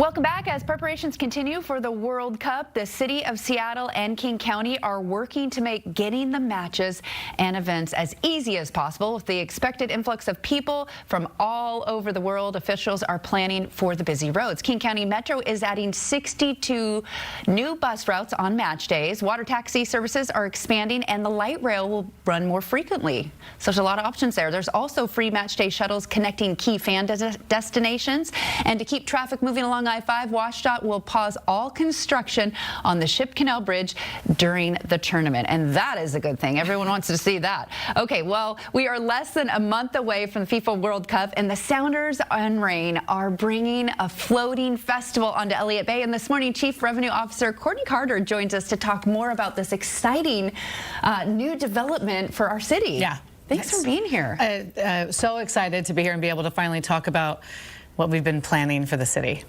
Welcome back. As preparations continue for the World Cup, the city of Seattle and King County are working to make getting the matches and events as easy as possible. With the expected influx of people from all over the world, officials are planning for the busy roads. King County Metro is adding 62 new bus routes on match days. Water taxi services are expanding, and the light rail will run more frequently. So there's a lot of options there. There's also free match day shuttles connecting key fan destinations. And to keep traffic moving along I-5, WashDOT will pause all construction on the Ship Canal Bridge during the tournament. And that is a good thing. Everyone wants to see that. Okay, well, we are less than a month away from the FIFA World Cup, and the Sounders on Rain are bringing a floating festival onto Elliott Bay. And this morning, Chief Revenue Officer Courtney Carter joins us to talk more about this exciting new development for our city. Yeah. Thanks for being here. So excited to be here and be able to finally talk about what we've been planning for the city.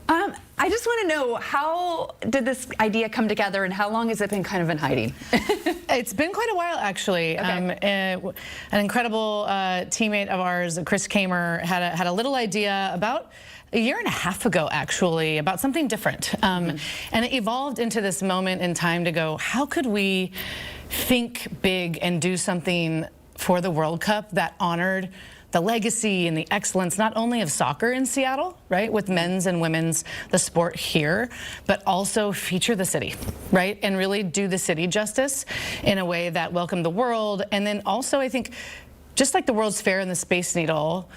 I just want to know, how did this idea come together, and how long has it been kind of in hiding? It's been quite a while, actually. Okay. An incredible teammate of ours, Chris Kamer, had a little idea about a year and a half ago, actually, about something different. And it evolved into this moment in time to go, how could we think big and do something for the World Cup that honored the legacy and the excellence, not only of soccer in Seattle, right, with men's and women's, the sport here, but also feature the city, right, and really do the city justice in a way that welcomed the world. And then also, I think, just like the World's Fair and the Space Needle,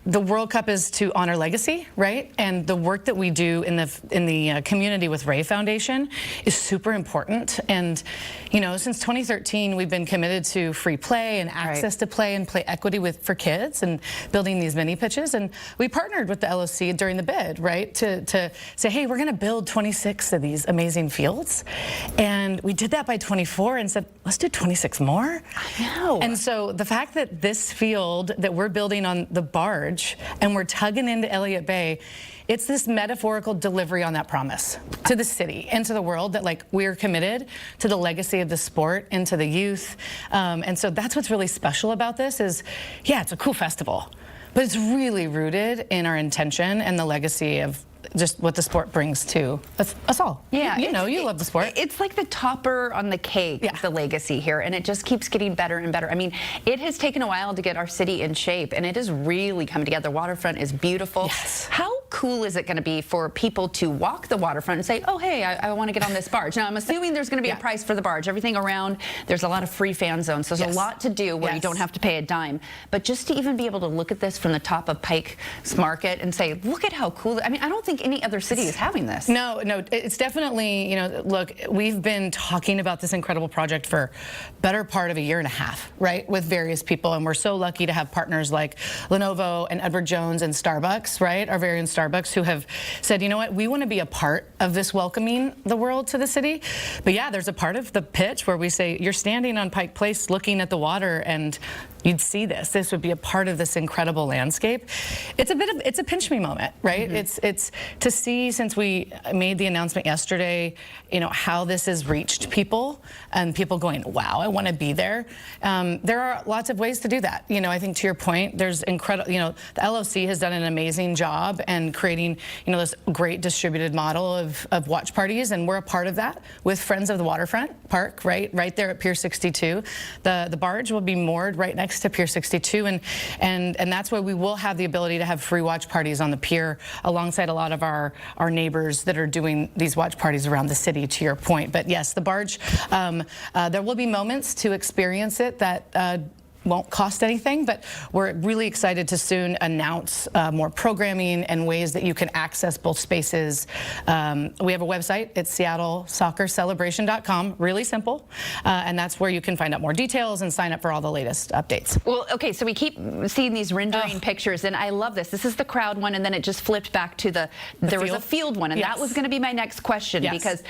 the World Cup is to honor legacy, right? And the work that we do in the community with Ray Foundation is super important. And you know, since 2013, we've been committed to free play and access to play and play equity for kids and building these mini pitches. And we partnered with the LOC during the bid, right, to say, hey, we're going to build 26 of these amazing fields. And we did that by 24 and said, let's do 26 more. I know. And so the fact that this field that we're building on the barge and we're tugging into Elliott Bay, it's this metaphorical delivery on that promise to the city and to the world that, like, we're committed to the legacy of the sport and to the youth. And so that's what's really special about this is, yeah, it's a cool festival, but it's really rooted in our intention and the legacy of just what the sport brings to us all. Yeah, you know, you love the sport. It's like the topper on the cake, the legacy here, and it just keeps getting better and better. I mean, it has taken a while to get our city in shape, and it has really come together. Waterfront is beautiful. Yes. How cool is it going to be for people to walk the waterfront and say, oh, hey, I want to get on this barge? Now, I'm assuming there's going to be a price for the barge. Everything around, there's a lot of free fan zones, so there's a lot to do where you don't have to pay a dime. But just to even be able to look at this from the top of Pike's Market and say, look at how cool, I mean, I don't think any other city is having this. No, it's definitely, you know, look, we've been talking about this incredible project for better part of a year and a half, right, with various people, and we're so lucky to have partners like Lenovo and Edward Jones and Starbucks, right, our very own Starbucks, who have said, you know what, we want to be a part of this welcoming the world to the city. But yeah, there's a part of the pitch where we say, you're standing on Pike Place looking at the water, and you'd see this. This would be a part of this incredible landscape. It's a pinch me moment, right? It's to see, since we made the announcement yesterday, you know, how this has reached people and people going, wow, I want to be there. There are lots of ways to do that. You know, I think to your point, there's incredible, you know, the LOC has done an amazing job and creating, you know, this great distributed model of watch parties, and we're a part of that with Friends of the Waterfront Park, right there at Pier 62. The barge will be moored right next to Pier 62, and that's why we will have the ability to have free watch parties on the pier alongside a lot of our neighbors that are doing these watch parties around the city, to your point. But yes, the barge, there will be moments to experience it that won't cost anything, but we're really excited to soon announce more programming and ways that you can access both spaces. We have a website. It's seattlesoccercelebration.com. Really simple. And that's where you can find out more details and sign up for all the latest updates. Well, okay, so we keep seeing these rendering pictures, and I love this. This is the crowd one, and then it just flipped back to there was a field one, and that was going to be my next question, because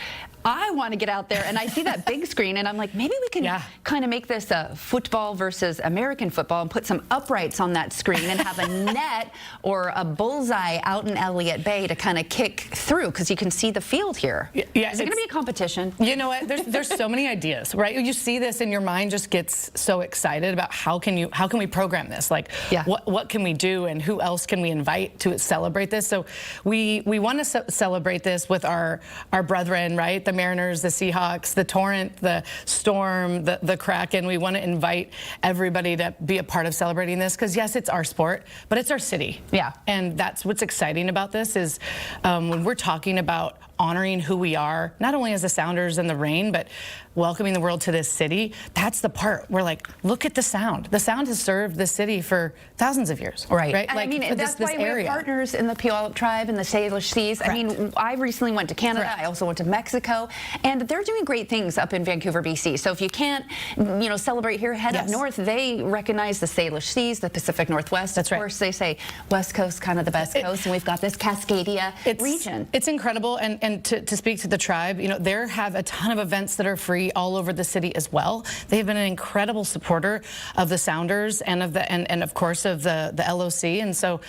I want to get out there, and I see that big screen, and I'm like, maybe we can kind of make this a football versus was American football and put some uprights on that screen and have a net or a bullseye out in Elliott Bay to kind of kick through, because you can see the field here. Yeah, is it going to be a competition? You know what? There's so many ideas, right? You see this and your mind just gets so excited about how can we program this? Like, what can we do, and who else can we invite to celebrate this? So we want to celebrate this with our brethren, right? The Mariners, the Seahawks, the Torrent, the Storm, the Kraken. We want to invite everybody to be a part of celebrating this, because yes, it's our sport, but it's our city. Yeah. And that's what's exciting about this is when we're talking about honoring who we are, not only as the Sounders and the Reign, but welcoming the world to this city. That's the part where, like, look at the Sound. The Sound has served this city for thousands of years. Right. Like, I mean, that's this why we're area. partners in the Puyallup tribe and the Salish Seas. Correct. I mean, I recently went to Canada. Correct. I also went to Mexico, and they're doing great things up in Vancouver, BC. So if you can't, celebrate here, head up north. They recognize the Salish Seas, the Pacific Northwest. That's of course, they say West Coast, kind of the best coast, and we've got this Cascadia region. It's incredible, and to speak to the tribe, they have a ton of events that are free all over the city as well. They've been an incredible supporter of the Sounders and of course of the LOC, and so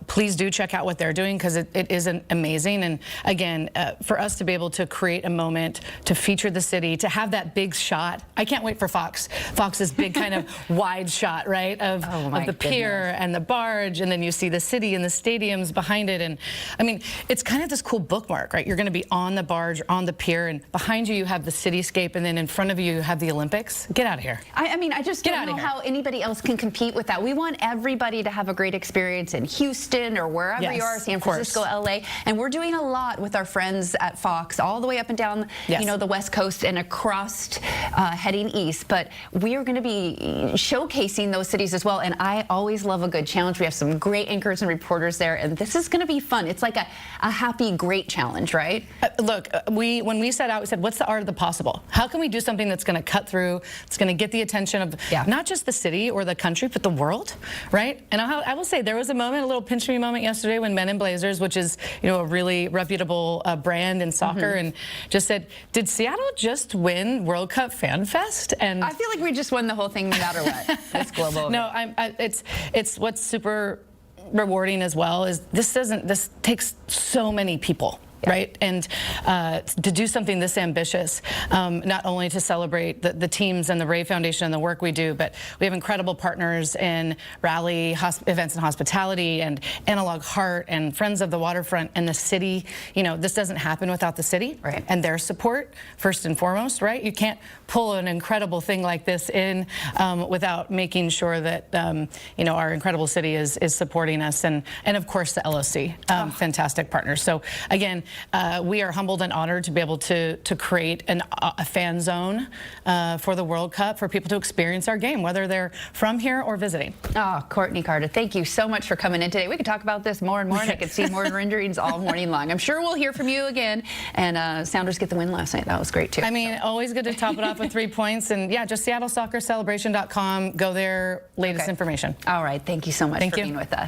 please do check out what they're doing, because it is amazing. And again, for us to be able to create a moment to feature the city, to have that big shot, I can't wait for Fox's big kind of wide shot, right, of the pier and the barge, and then you see the city and the stadiums behind it. And I mean, it's kind of this cool bookmark, right? You're going to be on the barge, on the pier, and behind you have the cityscape, and then in front of you have the Olympics. Get out of here. I mean, I just don't know how anybody else can compete with that. We want everybody to have a great experience in Houston or wherever you are, San Francisco, LA, and we're doing a lot with our friends at Fox, all the way up and down, the West Coast and across, heading east. But we are going to be showcasing those cities as well, and I always love a good challenge. We have some great anchors and reporters there, and this is going to be fun. It's like a happy, great challenge, right? Look, when we set out, we said, what's the art of the possible? How can we do something that's going to cut through, it's going to get the attention of not just the city or the country, but the world, right? And I will say, there was a moment, a little pinch me moment yesterday when Men in Blazers, which is a really reputable brand in soccer, and just said, did Seattle just win World Cup Fan Fest? And I feel like we just won the whole thing no matter what. It's global. No, it's what's super rewarding as well is this takes so many people. Right, and to do something this ambitious, not only to celebrate the teams and the Ray Foundation and the work we do, but we have incredible partners in Rally Events and Hospitality and Analog Heart and Friends of the Waterfront and the city. This doesn't happen without the city and their support, first and foremost, right? You can't pull an incredible thing like this in without making sure that our incredible city is supporting us, and of course the LOC, fantastic partners. So again, we are humbled and honored to be able to create a fan zone for the World Cup for people to experience our game, whether they're from here or visiting. Oh, Courtney Carter, thank you so much for coming in today. We could talk about this more and more, and I could see more renderings all morning long. I'm sure we'll hear from you again. And Sounders get the win last night. That was great, too. I mean, always good to top it off with 3 points. And yeah, just SeattleSoccerCelebration.com. Go there, latest information. All right. Thank you so much for being with us.